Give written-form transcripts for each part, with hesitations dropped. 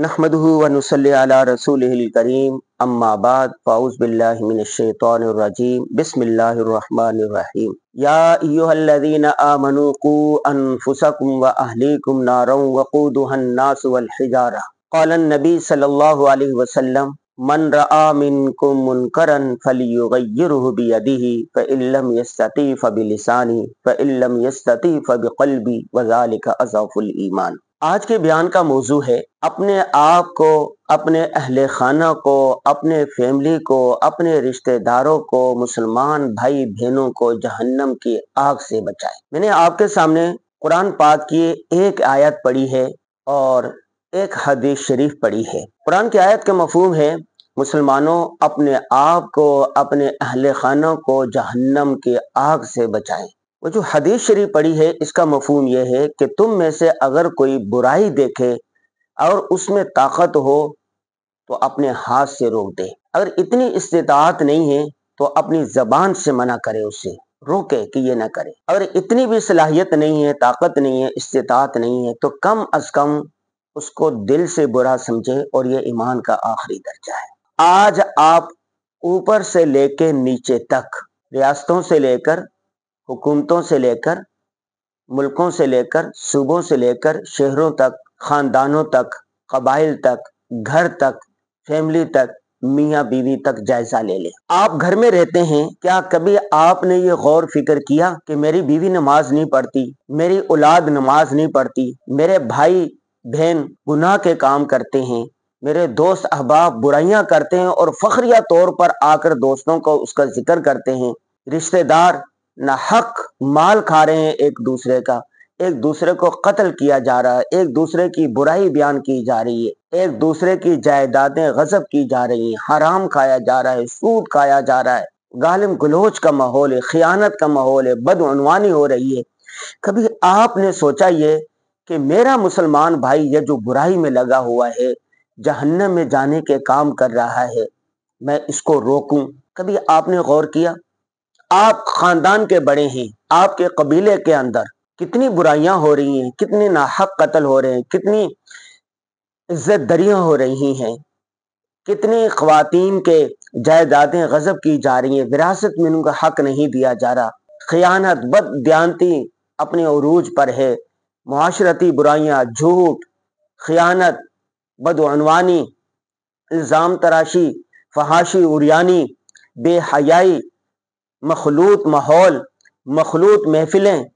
नहमदुहु व नुसल्ली अला रसूलिहिल करीम अम्मा बाद फ़ाऊज़ बिल्लाहि मिनश शैतानिर रजीम बिस्मिल्लाहिर रहमानिर रहीम या अय्युहल्लज़ीना आमनू क़ू अनफुसकुम व अहलीकुम नारन वक़ूदुहन नास वल हिजारा क़ालन नबी सल्लल्लाहु अलैहि वसल्लम मन रआ मिनकुम मुनकरन फलियुग़य्यिरहु बियदिही फ़इल्लम यस्तती फ़बिलिसानी फ़इल्लम यस्तती फ़बिक़ल्बी व ज़ालिका अज़अफ़ुल ईमान। आज के बयान का मौजू है अपने आप को, अपने अहले खाना को, अपने फैमिली को, अपने रिश्तेदारों को, मुसलमान भाई बहनों को जहन्नम की आग से बचाए। मैंने आपके सामने कुरान पाक की एक आयत पढ़ी है और एक हदीस शरीफ पढ़ी है। कुरान की आयत का मफहूम है मुसलमानों अपने आप को, अपने अहले खाना को जहन्नम की आग से बचाएं। वो जो हदीस शरीफ पढ़ी है इसका मफहूम यह है कि तुम में से अगर कोई बुराई देखे और उसमें ताकत हो तो अपने हाथ से रोक दे। अगर इतनी इस्तिताअत नहीं है तो अपनी जबान से मना करे, उसे रोके कि ये ना करे। अगर इतनी भी सलाहियत नहीं है, ताकत नहीं है, इस्तिताअत नहीं है तो कम अज कम उसको दिल से बुरा समझे, और ये ईमान का आखिरी दर्जा है। आज आप ऊपर से लेके नीचे तक, रियासतों से लेकर, हुकूमतों से लेकर, मुल्कों से लेकर, सूबों से लेकर, शहरों तक, खानदानों तक, कबाइल तक, घर तक, फैमिली तक, मियाँ बीवी तक जायजा ले लें। आप घर में रहते हैं, क्या कभी आपने ये गौर फिक्र किया कि मेरी बीवी नमाज नहीं पढ़ती, मेरी औलाद नमाज नहीं पढ़ती, मेरे भाई बहन गुनाह के काम करते हैं, मेरे दोस्त अहबाब बुराइयां करते हैं और फखरिया तौर पर आकर दोस्तों को उसका जिक्र करते हैं, रिश्तेदार ना हक माल खा रहे हैं, एक दूसरे का, एक दूसरे को कत्ल किया जा रहा है, एक दूसरे की बुराई बयान की जा रही है, एक दूसरे की जायदादें गजब की जा रही हैं, हराम खाया जा रहा है, सूद खाया जा रहा है, गालिम गलोच का माहौल है, खियानत का माहौल है, बदउनवानी हो रही है। कभी आपने सोचा ये कि मेरा मुसलमान भाई ये जो बुराई में लगा हुआ है, जहन्नम में जाने के काम कर रहा है, मैं इसको रोकूं? कभी आपने गौर किया? आप खानदान के बड़े हैं, आपके कबीले के अंदर कितनी बुराइयां हो रही हैं, कितने नाहक कत्ल हो रहे हैं, कितनी इज्जत दरियां हो रही हैं, कितनी ख्वातीन के जायदादें गजब की जा रही हैं, विरासत में उनका हक नहीं दिया जा रहा, खियानत बददियानती अपने उरूज पर है, मुआशरती बुराइयां, झूठ, खियानत, बदअनवानी, इल्जाम तराशी, फहाशी उरियानी, बेहयाई, मखलूत माहौल, मखलूत महफिलें,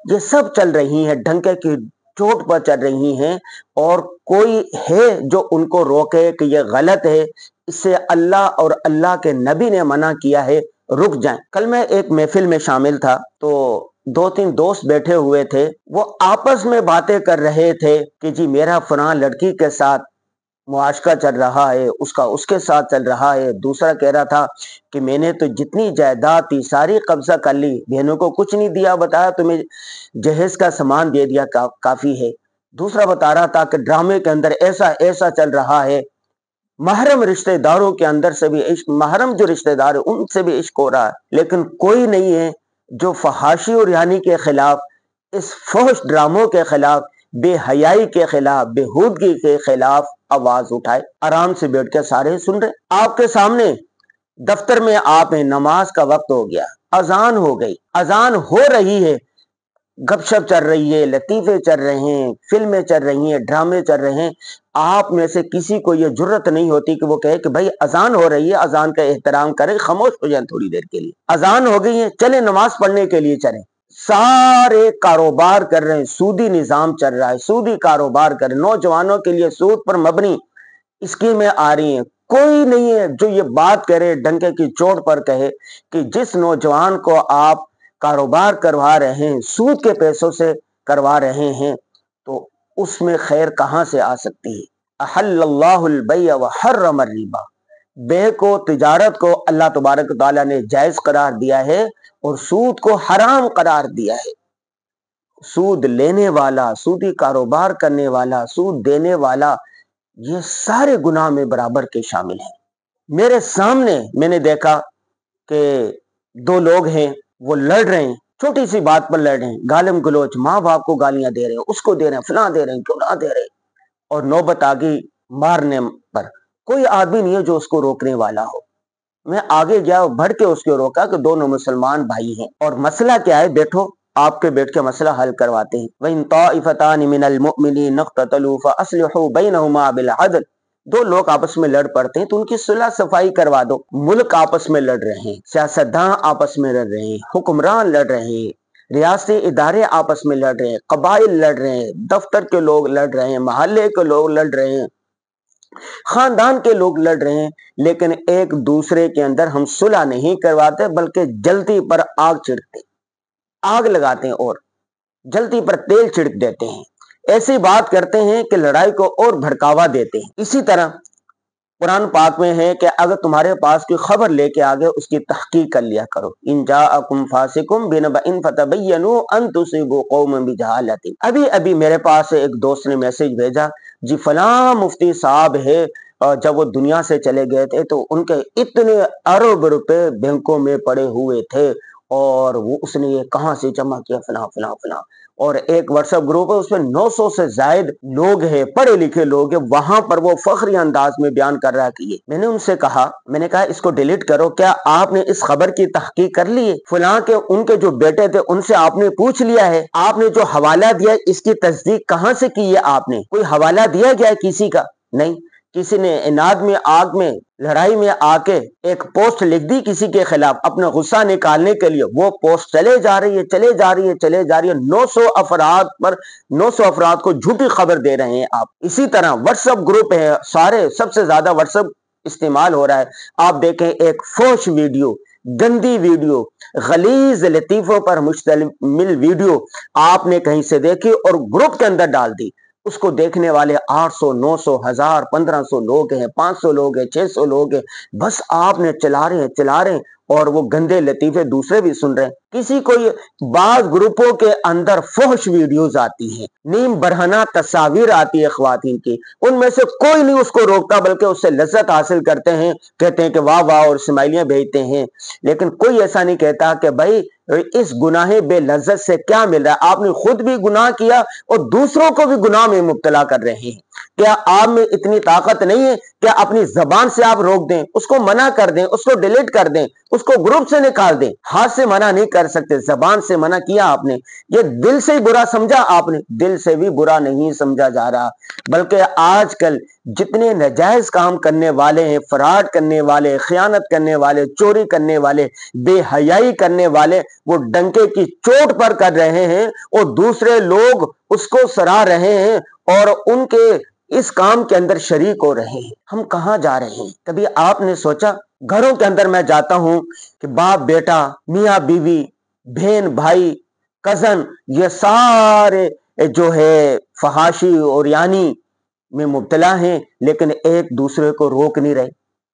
ये सब चल रही हैं, डंके की चोट पर चल रही हैं, और कोई है जो उनको रोके कि ये गलत है, इससे अल्लाह और अल्लाह के नबी ने मना किया है, रुक जाएं। कल मैं एक महफिल में शामिल था तो दो तीन दोस्त बैठे हुए थे, वो आपस में बातें कर रहे थे कि जी मेरा फलां लड़की के साथ मुआशका चल रहा है, उसका उसके साथ चल रहा है। दूसरा कह रहा था कि मैंने तो जितनी जायदाद थी सारी कब्जा कर ली, बहनों को कुछ नहीं दिया, बताया तुम्हें जहेज का सामान दे दिया, काफी है। दूसरा बता रहा था कि ड्रामे के अंदर ऐसा ऐसा चल रहा है, महरम रिश्तेदारों के अंदर से भी इश्क, महरम जो रिश्तेदार है उनसे भी इश्क हो रहा है, लेकिन कोई नहीं है जो फहाशी और यानी के खिलाफ, इस फहश ड्रामों के खिलाफ, बेहयाई के खिलाफ, बेहूदगी के खिलाफ आवाज उठाए। आराम से बैठ के सारे सुन रहे, आपके सामने दफ्तर में आप हैं, नमाज का वक्त हो गया, अजान हो गई, अजान हो रही है, गपशप चल रही है, लतीफे चल रहे हैं, फिल्में चल रही हैं, ड्रामे चल रहे हैं। आप में से किसी को यह जुर्रत नहीं होती कि वो कहे कि भाई अजान हो रही है, अजान का एहतराम करें, खामोश हो जाए थोड़ी देर के लिए, अजान हो गई है, चले नमाज पढ़ने के लिए चलें। सारे कारोबार कर रहे हैं, सूदी निजाम चल रहा है, सूदी कारोबार कर रहे हैं, नौजवानों के लिए सूद पर मबनी स्कीमें आ रही हैं। कोई नहीं है जो ये बात करे, डंके की चोट पर कहे कि जिस नौजवान को आप कारोबार करवा रहे हैं, सूद के पैसों से करवा रहे हैं, तो उसमें खैर कहां से आ सकती है। अहल्लल्लाहुल बैअ व हर्रम रिबा, बे को, तिजारत को अल्लाह तबारक व तआला ने जायज करार दिया है और सूद को हराम करार दिया है। सूद लेने वाला, सूदी कारोबार करने वाला, सूद देने वाला, ये सारे गुनाह में बराबर के शामिल हैं। मेरे सामने मैंने देखा कि दो लोग हैं, वो लड़ रहे हैं, छोटी सी बात पर लड़ रहे हैं, गालिम गलोच, माँ बाप को गालियां दे रहे हैं, उसको दे रहे हैं, फलां दे रहे हैं, क्यों ना दे रहे हैं। और नौबत आ गई مارنے پر کوئی آدمی نہیں ہے جو اس کو روکنے والا ہو۔ میں آگے گیا، بڑھ کے اس کو روکا کہ دونوں مسلمان بھائی ہیں، اور مسئلہ کیا ہے، بیٹھو آپ کے بیٹھ کے مسئلہ حل کرواتے ہیں۔ وَإِن طَائِفَتَانِ مِنَ الْمُؤْمِنِينَ اقْتَتَلُوا فَأَصْلِحُوا بَيْنَهُمَا بِالْعَدْلِ، دو لوگ آپس میں لڑ پڑتے ہیں تو ان کی صلح صفائی کروا دو۔ ملک آپس میں لڑ رہے ہیں، سیاستداں آپس میں لڑ رہے ہیں، حکمران لڑ رہے ہیں، ریاستی ادارے آپس میں لڑ رہے ہیں، قبائل لڑ رہے ہیں، دفتر کے لوگ لڑ رہے ہیں، محلے کے لوگ لڑ رہے ہیں، خاندان کے لوگ لڑ رہے ہیں، لیکن ایک دوسرے کے اندر ہم صلح نہیں کرواتے بلکہ جلتی پر آگ چھڑکتے، آگ لگاتے ہیں اور جلتی پر تیل چھڑک دیتے ہیں، ایسی بات کرتے ہیں کہ لڑائی کو اور بھڑکاوا دیتے ہیں۔ اسی طرح قرآن پاک میں ہے کہ اگر تمہارے پاس کوئی خبر لے کے آگے اس کی تحقیق کر لیا کرو۔ ان جاءکم فاسقٌ بنبأ فتبینوا ان تصیبوا قوما بجہالۃ۔ ابھی میرے پاس ایک دوست نے میسج بھیجا، جی فلاں مفتی صاحب ہے، جب وہ دنیا سے چلے گئے تھے تو ان کے اتنے ارب روپے بینکوں میں پڑے ہوئے تھے، اور وہ اس نے یہ کہاں سے جمع کیا، فلاں فلاں فلاں، اور ایک واٹس ایپ گروپ ہے اس میں 900 سے زائد لوگ ہیں، پڑھے لکھے لوگ ہیں، وہاں پر وہ فخری انداز میں بیان کر رہا ہے کہ یہ، میں نے ان سے کہا اس کو ڈیلیٹ کرو، کیا آپ نے اس خبر کی تحقیق کر لی ہے؟ فلاں کے ان کے جو بیٹے تھے ان سے آپ نے پوچھ لیا ہے؟ آپ نے جو حوالہ دیا اس کی تصدیق کہاں سے کی ہے؟ آپ نے کوئی حوالہ دیا گیا ہے کسی کا؟ نہیں، کسی نے اناد میں آگ میں لڑائی میں آ کے ایک پوسٹ لکھ دی کسی کے خلاف اپنا غصہ نکالنے کے لیے، وہ پوسٹ چلے جا رہی ہے 900 افراد کو جھوٹی خبر دے رہے ہیں آپ۔ اسی طرح واٹس ایپ گروپ ہے، سب سے زیادہ واٹس ایپ استعمال ہو رہا ہے، آپ دیکھیں ایک فوش ویڈیو، گندی ویڈیو، غلیظ لطیفوں پر مشتمل ویڈیو آپ نے کہیں سے دیکھی اور گروپ کے اندر ڈال دی، اس کو دیکھنے والے 800 900 1000 1500 لوگ ہیں، 500 لوگ ہیں، 600 لوگ ہیں، بس آپ نے چلا رہے ہیں اور وہ گندے لطیفے دوسرے بھی سن رہے ہیں۔ کسی کو بعض گروپوں کے اندر فحش ویڈیوز آتی ہیں، نیم برہنہ تصاویر آتی ہے خواتین کی، ان میں سے کوئی نہیں اس کو روکتا بلکہ اس سے لذت حاصل کرتے ہیں، کہتے ہیں کہ واہ واہ اور اسمائلیاں بھیجتے ہیں، لیکن کوئی ایسا نہیں کہتا کہ بھائی اس گناہ بے لذت سے کیا مل رہا ہے؟ آپ نے خود بھی گناہ کیا اور دوسروں کو بھی گناہ میں مبتلا کر رہے ہیں۔ کیا آپ میں اتنی طاقت نہیں ہے کہ اپنی زبان سے آپ روک دیں، اس کو منع کر دیں، اس کو ڈیلیٹ کر دیں، اس کو گروپ سے نکال دیں؟ ہاتھ سے منع نہیں کر سکتے، زبان سے منع کیا آپ نے، یہ دل سے ہی برا سمجھا آپ نے، دل سے بھی برا نہیں سمجھا جا رہا، بلکہ آج کل جتنے ناجائز کام کرنے والے ہیں، فراڈ کرنے والے، خیانت کرنے والے، چوری کرنے والے، بے حیائی کرنے والے، وہ ڈنکے کی چوٹ پر کر رہے ہیں اور دوسرے لوگ اس کو سراہ رہے ہیں اور ان کے اس کام کے اندر شریک ہو رہے ہیں۔ ہم کہاں جا رہے ہیں؟ کبھی آپ نے سوچا؟ گھروں کے اندر میں جاتا ہوں کہ باپ بیٹا، میاں بیوی، بہن بھائی، کزن، یہ سارے جو ہے فحاشی اور یعنی میں مبتلا ہیں، لیکن ایک دوسرے کو روک نہیں رہے۔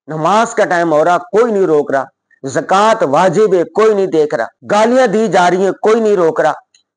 نماز کا ٹائم ہو رہا، کوئی نہیں روک رہا، زکوٰۃ واجب ہے، کوئی نہیں دیکھ رہا، گالیاں دی جا رہی ہیں، کوئی نہیں روک رہا۔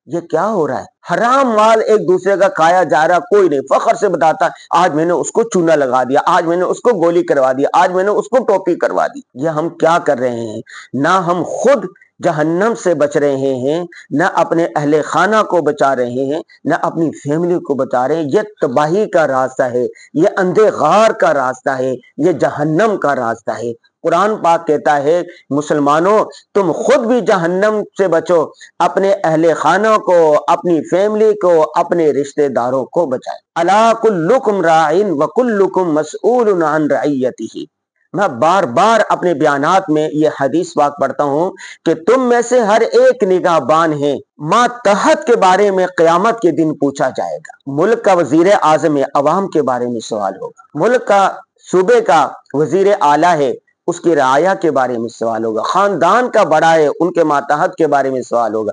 یہ کیا ہو رہا ہے؟ حرام مال ایک دوسرے کا کھایا جا رہا، کوئی نہیں فخر سے بتاتا آج میں نے اس کو چونا لگا دیا، آج میں نے اس کو گولی کروا دیا، آج میں نے اس کو ٹوپی کروا دی۔ یہ ہم کیا کر رہے ہیں؟ نہ ہم خود جہنم سے بچ رہے ہیں، نہ اپنے اہل خانہ کو بچا رہے ہیں، نہ اپنی فیملی کو بچا رہے ہیں۔ یہ تباہی کا راستہ ہے، یہ اندھے غار کا راستہ ہے، یہ جہنم کا راستہ ہے۔ قرآن پاک کہتا ہے مسلمانوں تم خود بھی جہنم سے بچو، اپنے اہل خانہ کو، اپنی فیملی کو، اپنے رشتہ داروں کو بچائے۔ الا کلکم راع وکلکم مسئول عن رعیتہ۔ میں بار بار اپنے بیانات میں یہ حدیث پاک پڑھتا ہوں کہ تم میں سے ہر ایک نگہبان ہے، ماتحت کے بارے میں قیامت کے دن پوچھا جائے گا۔ ملک کا وزیر اعظم ہے، عوام کے بارے میں سوال ہوگا۔ ملک کا صوبے کا وزیر اعلیٰ ہے، اس کی رعایا کے بارے میں سوال ہوگا۔ خاندان کا بڑا ہے، ان کے ماتحت کے بارے میں سوال ہوگا۔